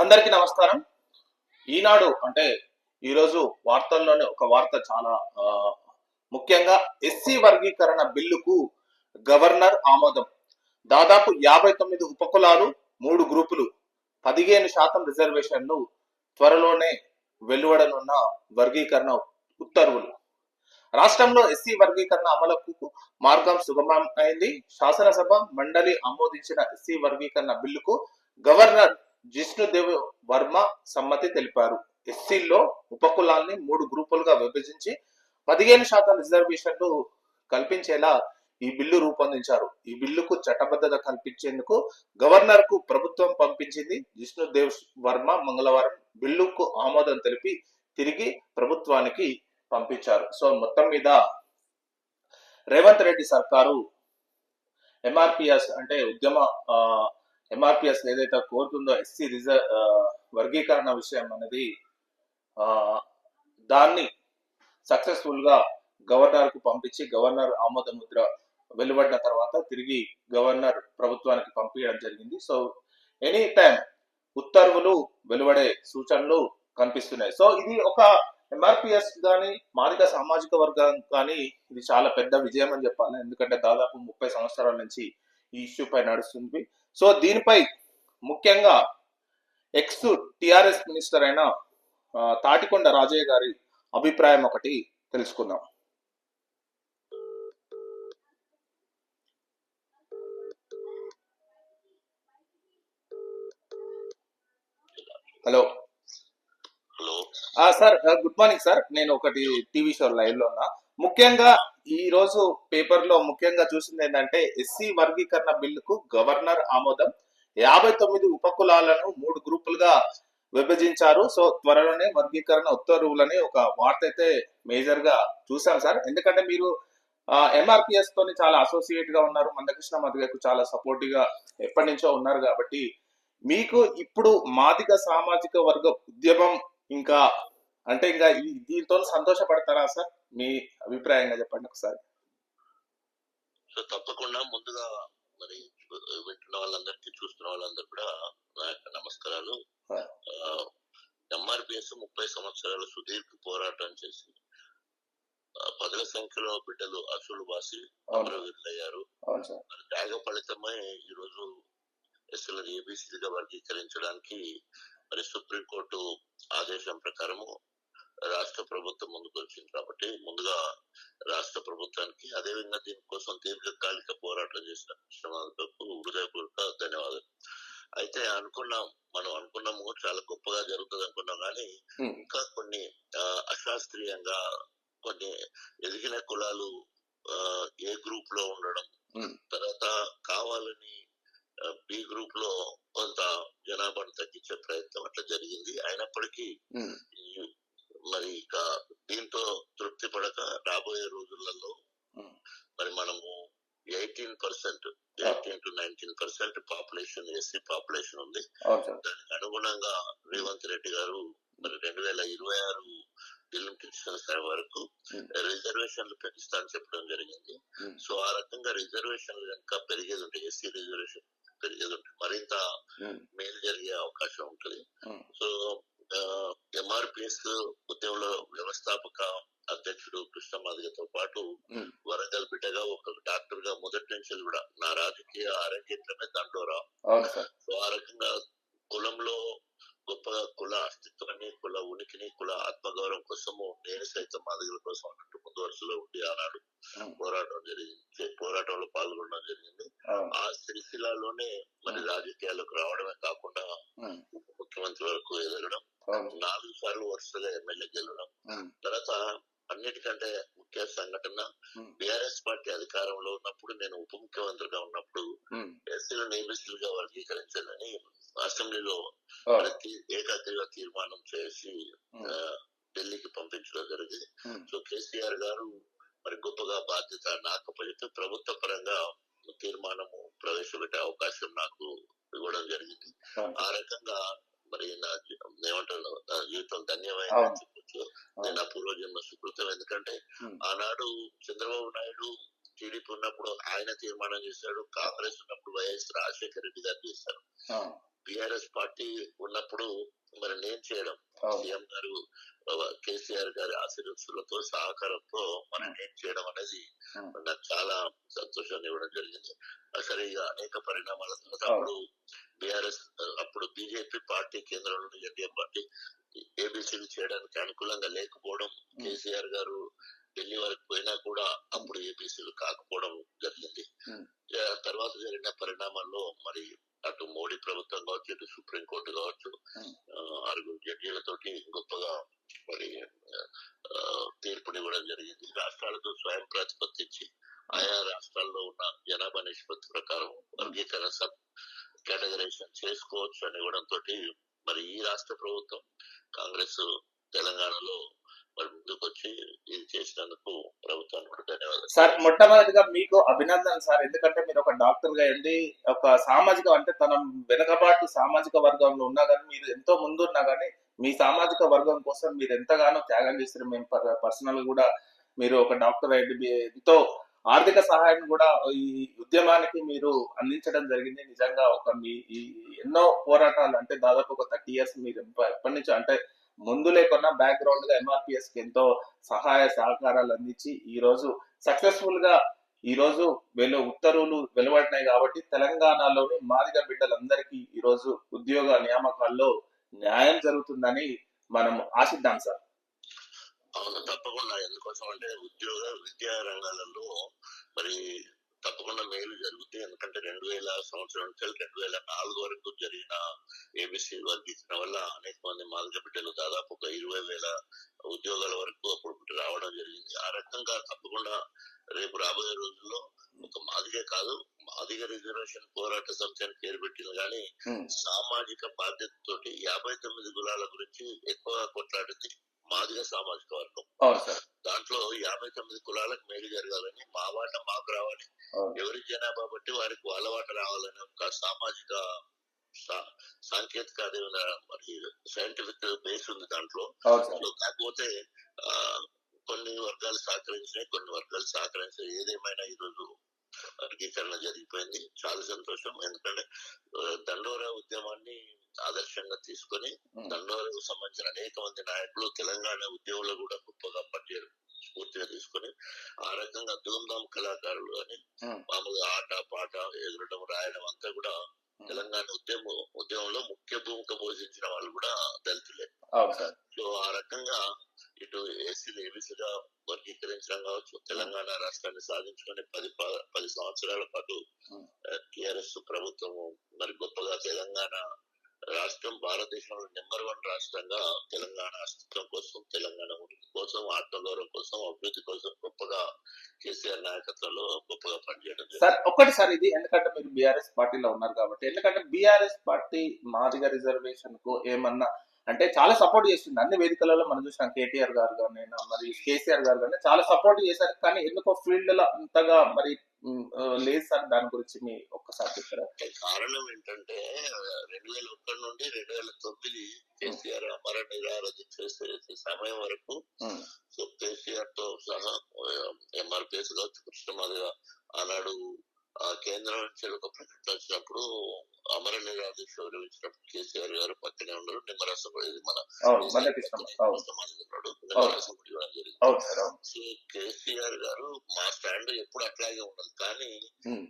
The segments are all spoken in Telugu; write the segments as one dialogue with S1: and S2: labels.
S1: అందరికీ నమస్కారం. ఈనాడు అంటే ఈరోజు వార్తల్లోనే ఒక వార్త చాలా ముఖ్యంగా ఎస్సీ వర్గీకరణ బిల్లుకు గవర్నర్ ఆమోదం. దాదాపు 59 ఉపకులాలు 3 గ్రూపులు 15% రిజర్వేషన్లు త్వరలోనే వెలువడనున్న వర్గీకరణ ఉత్తర్వులు. రాష్ట్రంలో ఎస్సీ వర్గీకరణ అమలుకు మార్గం సుగమమైంది. శాసనసభ మండలి ఆమోదించిన ఎస్సీ వర్గీకరణ బిల్లుకు గవర్నర్ జిష్ణుదేవ్ వర్మ సమ్మతి తెలిపారు. ఎస్సీల్లో ఉపకులాల్ని 3 గ్రూపులుగా విభజించి 15% రిజర్వేషన్లు కల్పించేలా ఈ బిల్లు రూపొందించారు. ఈ బిల్లుకు చట్టబద్ధత కల్పించేందుకు గవర్నర్ కు ప్రభుత్వం పంపించింది. జిష్ణుదేవ్ వర్మ మంగళవారం బిల్లుకు ఆమోదం తెలిపి తిరిగి ప్రభుత్వానికి పంపించారు. సో మొత్తం మీద రేవంత్ రెడ్డి సర్కారు ఎంఆర్పిఎస్ అంటే ఎంఆర్పిఎస్ ఏదైతే కోరుతుందో ఎస్సీ వర్గీకరణ విషయం అనేది దాన్ని సక్సెస్ఫుల్ గా గవర్నర్ కు పంపించి గవర్నర్ ఆమోద ముద్ర వెలువడిన తర్వాత తిరిగి గవర్నర్ ప్రభుత్వానికి పంపించడం జరిగింది. సో ఎనీ టైం ఉత్తర్వులు వెలువడే సూచనలు కనిపిస్తున్నాయి. సో ఇది ఒక ఎంఆర్పిఎస్ కానీ మాదిగ సామాజిక వర్గం కానీ ఇది చాలా పెద్ద విజయం అని చెప్పాలి. ఎందుకంటే దాదాపు 30 సంవత్సరాల నుంచి ఈ ఇష్యూ పై నడుస్తుంది. సో దీనిపై ముఖ్యంగా ఎక్స్ టిఆర్ఎస్ మినిస్టర్ అయిన తాటికొండ రాజయ్య గారి అభిప్రాయం ఒకటి తెలుసుకుందాం. Hello sir, good morning sir. నేను ఒకటి టీవీ షో లైవ్ లో ఉన్నా. ముఖ్యంగా ఈ రోజు పేపర్ లో ముఖ్యంగా చూసింది ఏంటంటే ఎస్సీ వర్గీకరణ బిల్లుకు గవర్నర్ ఆమోదం. 59 ఉపకులాలను 3 గ్రూపులుగా విభజించారు. సో త్వరలోనే వర్గీకరణ ఉత్తర్వులని ఒక వార్త అయితే మేజర్ గా చూసాం సార్. ఎందుకంటే మీరు ఎంఆర్పిఎస్ తోని చాలా అసోసియేట్ గా ఉన్నారు, మందకృష్ణ మాదిగకు చాలా సపోర్టివ్ గా ఎప్పటి నుంచో ఉన్నారు. కాబట్టి మీకు ఇప్పుడు మాదిగ సామాజిక వర్గ ఉద్యమం ఇంకా దీంతో సంతోషపడతారా సార్? మీ అభిప్రాయంగా చెప్పండి ఒకసారి.
S2: సో తప్పకుండా ముందుగా మరి వింటున్న వాళ్ళందరికీ చూస్తున్న వాళ్ళందరూ కూడా నా యొక్క నమస్కారాలు. ఎంఆర్పిఎస్ 30 సంవత్సరాల సుదీర్ఘ పోరాటం చేసి పదుల సంఖ్యలో బిడ్డలు అసలు బాసి అమరవీరులయ్యారు. త్యాగ ఫలితమై ఈరోజు ఎస్ఎల్ని ఏబిసిగా వర్గీకరించడానికి మరి సుప్రీంకోర్టు ఆదేశం ప్రకారము రాష్ట్ర ప్రభుత్వం ముందుకు వచ్చింది. కాబట్టి ముందుగా రాష్ట్ర ప్రభుత్వానికి, అదేవిధంగా దీనికోసం దీర్ఘకాలిక పోరాటం చేసిన శ్రమకు హృదయపూర్వక ధన్యవాదాలు. అయితే మనం అనుకున్నాము చాలా గొప్పగా జరుగుతుంది అనుకున్నాం, కానీ ఇంకా కొన్ని అశాస్త్రీయంగా కొన్ని ఎదిగిన కులాలు ఏ గ్రూప్ లో ఉండడం, తర్వాత కావాలని బి గ్రూప్ లో కొంత జనాభాను తగ్గించే ప్రయత్నం అట్లా జరిగింది. అయినప్పటికీ మరి ఇక దీంతో తృప్తి పడక రాబోయే రోజులలో మరి మనము 18% 18 to 19% పాపులేషన్ ఎస్సీ పాపులేషన్ ఉంది. దానికి అనుగుణంగా రేవంత్ రెడ్డి గారు మరి 2026 ఎలిమినేషన్ వరకు రిజర్వేషన్లు పెంచుతా అని చెప్పడం జరిగింది. సో ఆ రకంగా రిజర్వేషన్లు ఇంకా పెరిగేది ఉంటే, ఎస్సీ రిజర్వేషన్ పెరిగేది ఉంటే మరింత మేలు జరిగే అవకాశం ఉంటుంది. సో ఎంఆర్పిఎస్ ఉద్యమంలో వ్యవస్థాపక అధ్యక్షుడు కృష్ణ మాదిగతో పాటు వరంగల్ బిడ్డగా ఒక డాక్టర్ గా మొదటి నుంచి కూడా నా రాజకీయ అరంగేట్రమే దండోరా. సో ఆ రకంగా కులంలో గొప్పగా కుల అస్తిత్వాన్ని, కుల ఉనికిని, కుల ఆత్మగౌరవం కోసము నేను సైతం మాదిగల కోసం అన్నట్టు ముందు వరుసలో ఉండి ఆనాడు పోరాటంలో పాల్గొనడం జరిగింది. ఆ సిరిసిల్లాలోనే మరి రాజకీయాలకు రావడమే కాకుండా ఉప ముఖ్యమంత్రి వరకు ఎదగడం, 4 సార్లు వరుసగా ఎమ్మెల్యే గెలవడం, తర్వాత అన్నిటికంటే ముఖ్య సంఘటన బిఆర్ఎస్ పార్టీ అధికారంలో ఉన్నప్పుడు నేను ఉప ముఖ్యమంత్రిగా ఉన్నప్పుడు ఎస్సీలను ఏబిసీలుగా వర్గీకరించాలని అసెంబ్లీలో ఏకాగ్రీగా తీర్మానం చేసి ఢిల్లీకి పంపించడం జరిగింది. సో కేసీఆర్ గారు మరి గొప్పగా బాధ్యత నాకు అప్పచెప్తే ప్రభుత్వ పరంగా తీర్మానము ప్రవేశపెట్టే అవకాశం నాకు ఇవ్వడం జరిగింది. ఆ రకంగా మరి నా జీవితం ధన్యమైందని చెప్పొచ్చు. నేను పూర్వజన్మ సుకృతం. ఎందుకంటే ఆనాడు చంద్రబాబు నాయుడు టీడీపీ ఉన్నప్పుడు ఆయన తీర్మానం చేశాడు, కాంగ్రెస్ ఉన్నప్పుడు వైఎస్ రాజశేఖర రెడ్డి గారు చేశారు. బిఆర్ఎస్ పార్టీ ఉన్నప్పుడు మరి నేను చేయడం, సీఎం గారు కేసీఆర్ గారి ఆశీర్వచనలతో సహకారంతో మనం నేను చేయడం అనేది నాకు చాలా సంతోషాన్ని ఇవ్వడం జరిగింది. సరే ఇక అనేక పరిణామాల తర్వాత అప్పుడు బిఆర్ఎస్ అప్పుడు బీజేపీ పార్టీ కేంద్రంలో ఎన్డీఏ పార్టీ ఏబిసిలు చేయడానికి అనుకూలంగా లేకపోవడం, కేసీఆర్ గారు ఢిల్లీ వరకు పోయినా కూడా అప్పుడు ఏబిసిలు కాకపోవడం జరిగింది. తర్వాత జరిగిన పరిణామాల్లో మరి అటు మోడీ ప్రభుత్వం కావచ్చు, ఇటు సుప్రీంకోర్టు కావచ్చు, 6 జడ్జీలతోటి గొప్పగా మరి తీర్పునివ్వడం జరిగింది. రాష్ట్రాలతో స్వయం ప్రతిపత్తి ఇచ్చి ఆయా రాష్ట్రాల్లో ఉన్న జనాభా నిష్పత్తి ప్రకారం వర్గీకరణ సబ్ కేటగరైజేషన్ చేసుకోవచ్చు అని ఇవ్వడంతో మరి ఈ రాష్ట్ర ప్రభుత్వం కాంగ్రెస్ తెలంగాణలో మరి ముందుకొచ్చి ఇది చేసినందుకు ప్రభుత్వానికి కూడా ధన్యవాదాలు.
S1: సార్ మొట్టమొదటిగా మీకు అభినందనలు సార్, ఎందుకంటే మీరు ఒక డాక్టర్ గా అండి, ఒక సామాజిక అంటే తన వెనకబాటు సామాజిక వర్గంలో ఉన్నా కానీ మీరు ఎంతో ముందు ఉన్నా కానీ మీ సామాజిక వర్గం కోసం మీరు ఎంతగానో త్యాగం చేస్తారు. మేము పర్సనల్ కూడా మీరు ఒక డాక్టర్ అయ్యి ఎంతో ఆర్థిక సహాయం కూడా ఈ ఉద్యమానికి మీరు అందించడం జరిగింది. నిజంగా ఒక మీ ఈ ఎన్నో పోరాటాలు అంటే దాదాపు ఒక 30 years మీరు ఎప్పటి నుంచి అంటే ముందు లేకున్నా బ్యాక్గ్రౌండ్ గా ఎంఆర్పిఎస్ కి ఎంతో సహాయ సహకారాలు అందించి ఈ రోజు సక్సెస్ఫుల్ గా ఈ రోజు ఉత్తర్వులు వెలువడినాయి కాబట్టి తెలంగాణలోని మాదిగ బిడ్డలందరికీ ఈ రోజు ఉద్యోగ నియామకాల్లో న్యాయం జరుగుతుందని మనం ఆశిద్దాం సార్.
S2: అవును, తప్పకుండా. ఎందుకోసం అంటే ఉద్యోగ విద్యా రంగాలలో మరి తప్పకుండా మేలు జరుగుతాయి. ఎందుకంటే 2000 సంవత్సరం నుంచి 2004 వరకు జరిగిన ఏబిసి వర్గీకరణ వల్ల అనేక మంది మాదిగ బిడ్డలు దాదాపు ఒక 20,000 ఉద్యోగాల వరకు అప్పుడు రావడం జరిగింది. ఆ రకంగా తప్పకుండా రేపు రాబోయే రోజుల్లో ఒక మాదిగే కాదు, మాదిగ రిజర్వేషన్ పోరాట సమితి అని పేరు పెట్టింది కానీ సామాజిక బాధ్యతతోటి 59 కులాల గురించి ఎక్కువగా కొట్లాడింది మాదిగ సామాజిక వర్గం. దాంట్లో 59 కులాలకు మేలు జరగాలని, మా వాట మాకు రావాలి, ఎవరి జనాభా బట్టి వారికి వాళ్ళ వాట రావాలని ఒక సామాజిక సాంకేతిక అదే మరి సైంటిఫిక్ బేస్ ఉంది దాంట్లో. కాకపోతే కొన్ని వర్గాలు సహకరించినాయి, కొన్ని వర్గాలు సహకరించాయి. ఏదేమైనా ఈ రోజు వర్గీకరణ జరిగిపోయింది, చాలా సంతోషం. ఎందుకంటే దండోరా ఉద్యమాన్ని ఆదర్శంగా తీసుకొని దండోరాకు సంబంధించిన అనేక మంది నాయకులు తెలంగాణ ఉద్యమంలో కూడా గొప్పగా పనిచేయడం స్ఫూర్తిగా తీసుకొని ఆ రకంగా ధూమ్ధాం కళాకారులు అని మామూలుగా ఆట పాట ఎదురడం రాయడం అంతా కూడా తెలంగాణ ఉద్యమంలో ముఖ్య భూమిక పోషించిన వాళ్ళు కూడా దళితులే. సో ఆ రకంగా ఇటు ఏసీలు ఏబీసీగా వర్గీకరించడం కావచ్చు, తెలంగాణ రాష్ట్రాన్ని సాధించుకుని 10 సంవత్సరాల పాటు టిఆర్ఎస్ ప్రభుత్వం మరి గొప్పగా తెలంగాణ రాష్ట్రం భారతదేశంలో నెంబర్ 1 రాష్ట్రంగా తెలంగాణ అస్తిత్వం కోసం, తెలంగాణ ఉనికి కోసం, ఆత్మగౌరవం కోసం, అభివృద్ధి కోసం గొప్పగా కేసీఆర్ నాయకత్వంలో గొప్పగా పనిచేయడం.
S1: సార్ ఒక్కటి సార్, ఇది ఎందుకంటే మీరు బీఆర్ఎస్ పార్టీలో ఉన్నారు కాబట్టి, ఎందుకంటే బీఆర్ఎస్ పార్టీ మాదిగ రిజర్వేషన్ కు ఏమన్నా అంటే చాలా సపోర్ట్ చేసింది. అన్ని వేదికలలో మనం చూసాం. కేటీఆర్ గారు కానీ మరి కేసీఆర్ గారు కానీ చాలా సపోర్ట్ చేశారు. కానీ ఎందుకో ఫీల్డ్ లో అంతగా మరి లేదు సార్. దాని గురించి మీ ఒక్కసారి చెప్తారా?
S2: కారణం ఏంటంటే 2001 నుండి 2009 కేసీఆర్ అమర నిరాహార చేసే సమయం వరకు సో కేసీఆర్ తో సహా ఎంఆర్పిఎస్ కావచ్చు, కృష్ణమాదిగా ఆనాడు ఆ కేంద్రం నుంచి ఒక ప్రకటన వచ్చినప్పుడు అమర నిరాహార వివరించినప్పుడు కేసీఆర్ గారు పక్కనే ఉన్నారు. నిమ్మరసం ఇది మన సో కేసీఆర్ గారు మా స్టాండ్ ఎప్పుడు అట్లాగే ఉండదు, కానీ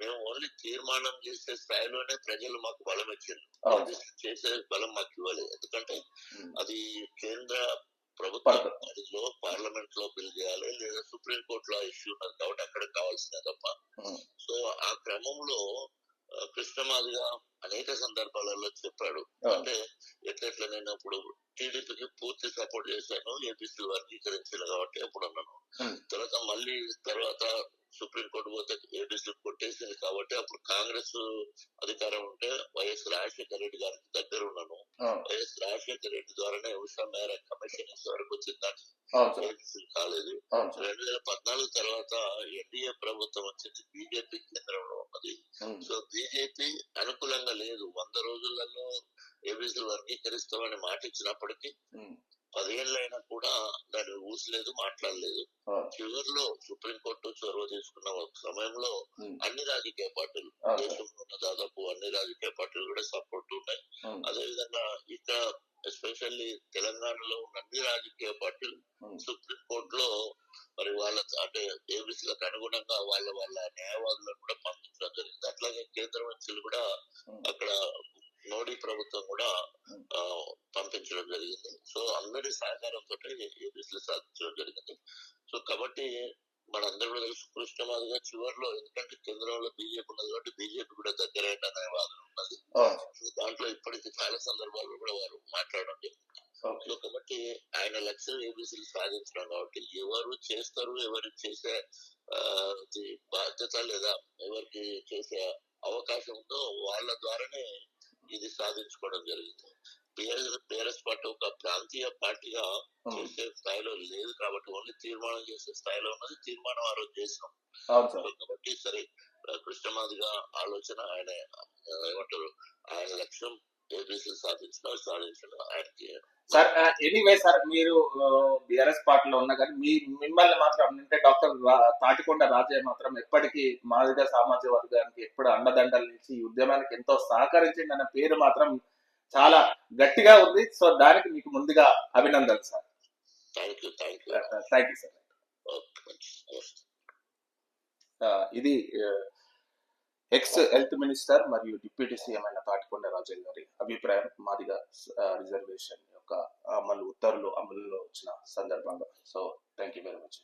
S2: మేము ఓన్లీ తీర్మానం చేసే స్థాయిలోనే ప్రజలు మాకు బలం ఇచ్చారు. చేసే బలం మాకు ఇవ్వలేదు. ఎందుకంటే అది కేంద్ర ప్రభుత్వం పరిధిలో పార్లమెంట్ లో బిల్ చేయాలి, లేదా సుప్రీంకోర్టులో ఇష్యూ ఉన్నది కాబట్టి అక్కడ కావాల్సిందే తప్ప. సో ఆ క్రమంలో కృష్ణమాదిగా అనేక సందర్భాలలో చెప్పాడు. అంటే ఎట్లెట్లా నేను ఇప్పుడు టీడీపీకి పూర్తి సపోర్ట్ చేశాను, ఏపీసీ వర్గీకరించాను కాబట్టి అప్పుడు అన్నాను. తర్వాత సుప్రీంకోర్టు పోతే ఏబీసీ కొట్టేసింది కాబట్టి అప్పుడు కాంగ్రెస్ అధికారం ఉంటే వైఎస్ రాజశేఖర రెడ్డి గారికి దగ్గర ఉన్నాను. వైఎస్ రాజశేఖర రెడ్డి ద్వారానే ఉషా మేర కమిషన్ వరకు వచ్చిందని ఏబీసీ కాలేదు. 2014 తర్వాత ఎన్డీఏ ప్రభుత్వం వచ్చింది, బీజేపీ కేంద్రంలో ఉన్నది. సో బీజేపీ అనుకూలంగా లేదు. 100 రోజులలో ఏబీసీ వర్గీకరిస్తామని మాట ఇచ్చినప్పటికీ 10 ఏళ్ళైనా కూడా దాన్ని ఊసలేదు, మాట్లాడలేదు. చివరిలో సుప్రీంకోర్టు చొరవ తీసుకున్న ఒక సమయంలో అన్ని రాజకీయ పార్టీలు, దేశంలో ఉన్న దాదాపు అన్ని రాజకీయ పార్టీలు కూడా సపోర్ట్ ఉన్నాయి. అదేవిధంగా ఇక్కడ ఎస్పెషల్లీ తెలంగాణలో ఉన్న అన్ని రాజకీయ పార్టీలు సుప్రీంకోర్టులో మరి వాళ్ళ అంటే ఏబిసిలకు అనుగుణంగా వాళ్ళ న్యాయవాదులను కూడా పంపించడం జరిగింది. అట్లాగే కేంద్ర మంత్రులు కూడా అక్కడ మోడీ ప్రభుత్వం కూడా పంపించడం జరిగింది. సో అందరి సహకారంతో ఏబిసిలు సాధించడం జరిగింది. సో కాబట్టి మనందరూ కూడా తెలుసు కృష్ణమాదిగా చివరిలో, ఎందుకంటే కేంద్రంలో బీజేపీ ఉన్నది కాబట్టి బీజేపీ కూడా దగ్గర అనే వాదన ఉన్నది. దాంట్లో ఇప్పటికీ చాలా సందర్భాల్లో కూడా వారు మాట్లాడడం జరిగింది. సో కాబట్టి ఆయన లక్ష్యం ఏబిసిలు సాధించడం కాబట్టి ఎవరు చేస్తారు, ఎవరికి చేసే బాధ్యత లేదా ఎవరికి చేసే అవకాశం ఉందో వాళ్ళ ద్వారానే ఇది సాధించుకోవడం జరిగింది. బీఆర్ఎస్ పార్టీ ఒక ప్రాంతీయ పార్టీగా చేసే స్థాయిలో లేదు కాబట్టి ఓన్లీ తీర్మానం చేసే స్థాయిలో ఉన్నది. తీర్మానం ఆ రోజు చేసినాం కాబట్టి సరే కృష్ణమాదిగా ఆలోచన ఆయన ఏమంటారు, ఆయన లక్ష్యం ఏబిసి సాధించడం ఆయనకి.
S1: సార్ ఎనీవే సార్, మీరు బిఆర్ఎస్ పార్టీలో ఉన్నా కానీ మిమ్మల్ని మాత్రం అంటే డాక్టర్ తాటికొండ రాజయ్య మాత్రం ఎప్పటికీ మాదిగ సామాజిక వర్గానికి ఎప్పుడు అండదండల నుంచి ఈ ఉద్యమానికి ఎంతో సహకరించిందన్న పేరు మాత్రం చాలా గట్టిగా ఉంది. సో దానికి మీకు ముందుగా అభినందనలు సార్. Thank you sir. ఇది ఎక్స్ హెల్త్ మినిస్టర్ మరియు డిప్యూటీ సీఎం అయిన తాటికొండ రాజయ్య గారి అభిప్రాయం మాదిగ రిజర్వేషన్ యొక్క ఉత్తర్వులు అమలులో వచ్చిన సందర్భంగా. So thank you very much.